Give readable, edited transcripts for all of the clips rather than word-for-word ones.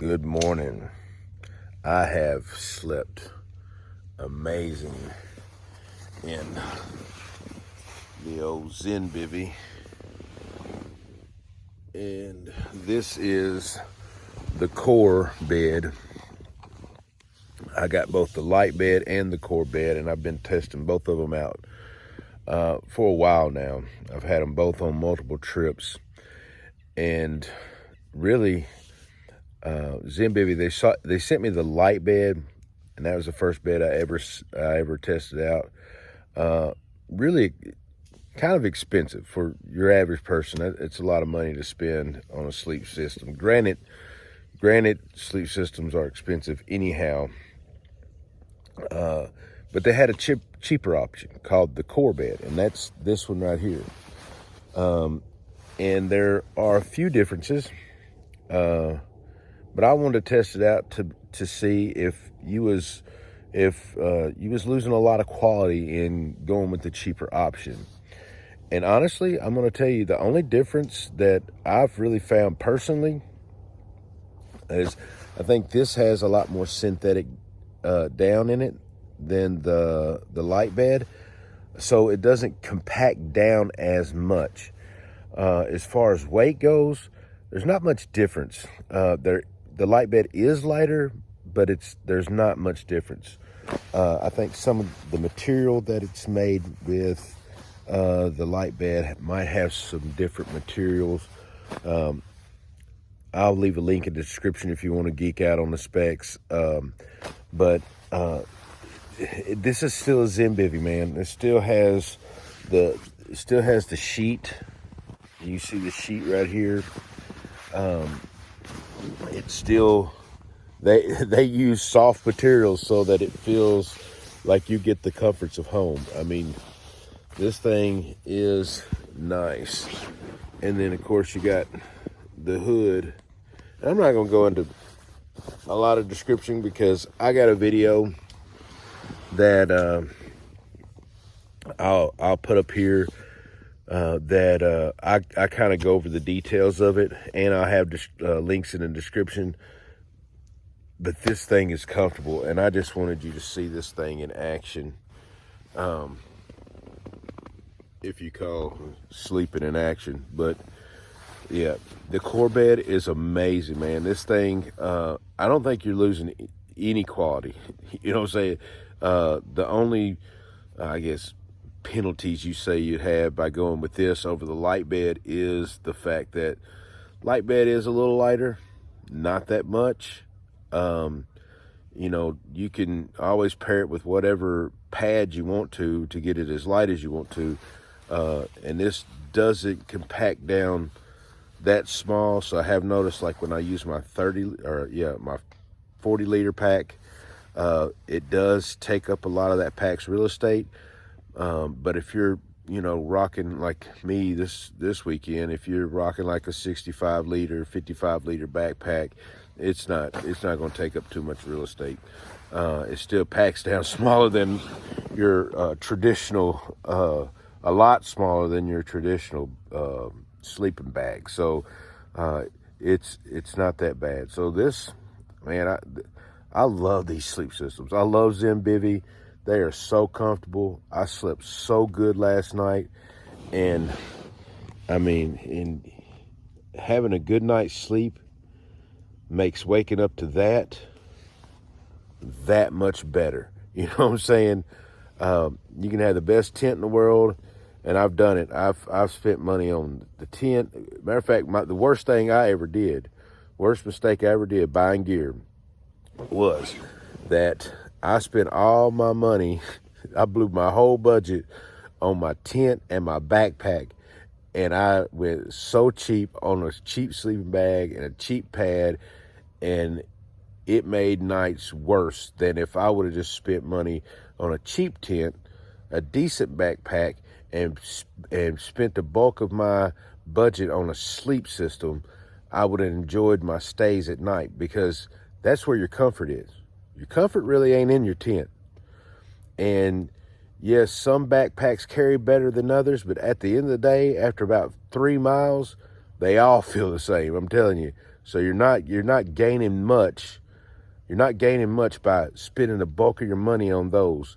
Good morning. I have slept amazing in the old Zenbivy, and this is the core bed. I got both the light bed and the core bed, and I've been testing both of them out for a while now. I've had them both on multiple trips, and really, Zenbivy, they sent me the light bed, and that was the first bed I ever tested out. Really kind of expensive for your average person. It's a lot of money to spend on a sleep system. Granted, sleep systems are expensive anyhow. But they had a cheaper option called the core bed, and that's this one right here. And there are a few differences. But I wanted to test it out to see if you was losing a lot of quality in going with the cheaper option. And honestly, I'm going to tell you the only difference that I've really found personally is I think this has a lot more synthetic down in it than the light bed, so it doesn't compact down as much. As far as weight goes, there's not much difference. The light bed is lighter, but there's not much difference. I think some of the material that it's made with, the light bed might have some different materials. I'll leave a link in the description if you want to geek out on the specs. But this is still a Zenbivy, man. It still has the sheet. You see the sheet right here. It's still, they use soft materials so that it feels like you get the comforts of home. I mean, this thing is nice. And then of course you got the hood. And I'm not gonna go into a lot of description because I got a video that I'll put up here that I kind of go over the details of it, and I'll have links in the description. But this thing is comfortable, and I just wanted you to see this thing in action. If you call sleeping in action. But yeah, the core bed is amazing, man. This thing, I don't think you're losing any quality. You know what I'm saying? The only, I guess, penalties you say you'd have by going with this over the light bed is the fact that light bed is a little lighter, not that much. You know, you can always pair it with whatever pad you want to get it as light as you want to. And this doesn't compact down that small. So I have noticed, like when I use my my 40 liter pack, it does take up a lot of that pack's real estate. But if you're, rocking like me this weekend, if you're rocking like a 65 liter, 55 liter backpack, it's not going to take up too much real estate. It still packs down smaller than your traditional, a lot smaller than your traditional sleeping bag. So it's not that bad. So this, man, I love these sleep systems. I love Zenbivy. They are so comfortable. I slept so good last night. And I mean, in having a good night's sleep makes waking up to that much better. You know what I'm saying? You can have the best tent in the world, and I've done it. I've spent money on the tent. Matter of fact, the worst mistake I ever did buying gear was that I spent all my money. I blew my whole budget on my tent and my backpack, and I went so cheap on a cheap sleeping bag and a cheap pad, and it made nights worse than if I would have just spent money on a cheap tent, a decent backpack, and spent the bulk of my budget on a sleep system. I would have enjoyed my stays at night, because that's where your comfort is. Your comfort really ain't in your tent. And yes, some backpacks carry better than others, but at the end of the day, after about 3 miles, they all feel the same. I'm telling you, So you're not gaining much. You're not gaining much by spending the bulk of your money on those.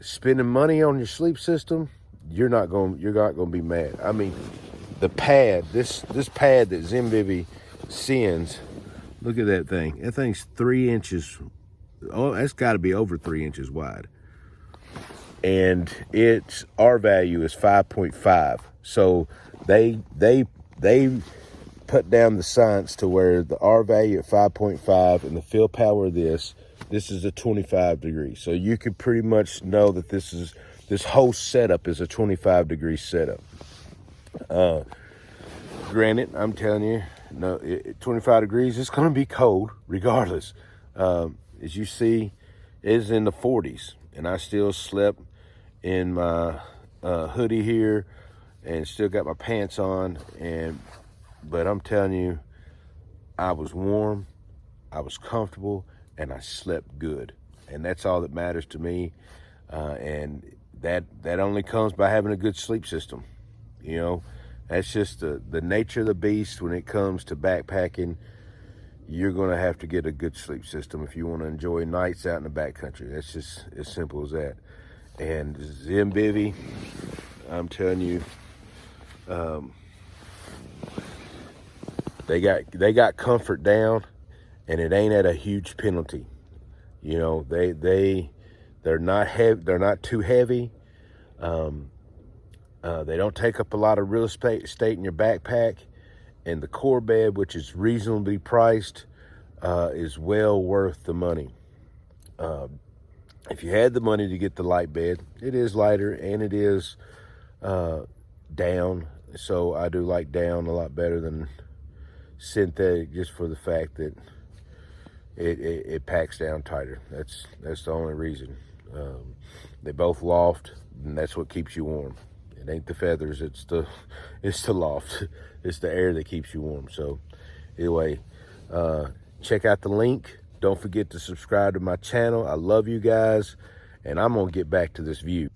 Spending money on your sleep system, you're not going to be mad. I mean, the pad, this pad that Zenbivy sends, look at that thing. That thing's 3 inches. Oh, that's got to be over 3 inches wide. And its R value is 5.5. So they put down the science to where the R value at 5.5 and the fill power of this is a 25 degree. So you can pretty much know that this whole setup is a 25 degree setup. Granted, I'm telling you, no, 25 degrees, it's going to be cold regardless. As you see, it's in the 40s, and I still slept in my hoodie here and still got my pants on. But I'm telling you, I was warm, I was comfortable, and I slept good. And that's all that matters to me. And that only comes by having a good sleep system. You know, that's just the nature of the beast when it comes to backpacking. You're going to have to get a good sleep system if you want to enjoy nights out in the backcountry. That's just as simple as that. And Zenbivy, I'm telling you, they got comfort down, and it ain't at a huge penalty. You know, they're not heavy. They're not too heavy. They don't take up a lot of real estate in your backpack. And the core bed, which is reasonably priced, is well worth the money. If you had the money to get the light bed, it is lighter and it is down. So I do like down a lot better than synthetic, just for the fact that it packs down tighter. That's the only reason. They both loft, and that's what keeps you warm. It ain't the feathers, it's the loft. It's the air that keeps you warm. So anyway, check out the link. Don't forget to subscribe to my channel. I love you guys, and I'm gonna get back to this view.